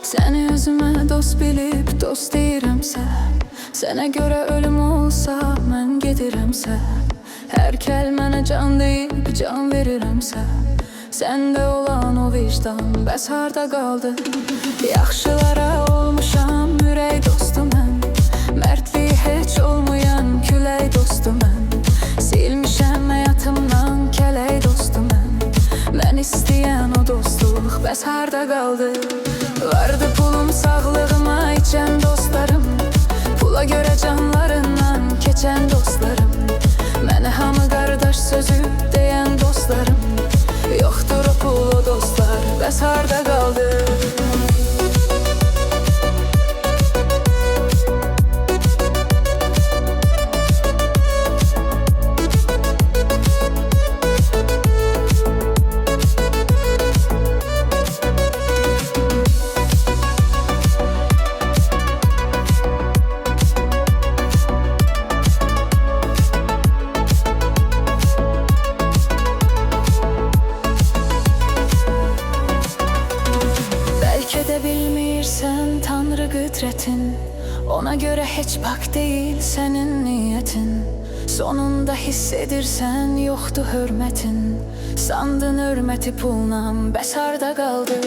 Səni özümə dost bilib dost deyirəmsə, sənə görə ölüm olsa mən gedirəmsə, hər kəlmənə can deyib can verirəmsə, səndə olan o vicdan bəs harda qaldı? Yaxşılara olmuşam ürək dostu mən, mərdliyi heç olmayan külək dostu mən, silmişəm həyatımdan kələk dostu mən, mən istəyən o dostluq bəs harda qaldı? Vardı pulum sağlığıma içən dostlarım, pula görə canlarından keçən dostlarım, mənə hamı qardaş sözü deyən dostlarım, yoxdur o pul o dostlar bəs harda qaldı? Bilmirsən Tanrı qüdrətin, ona görə heç bak deyil sənin niyyətin, sonunda hiss edirsən yoxdur hörmətin, sandın hörməti pulla bəs harda qaldı?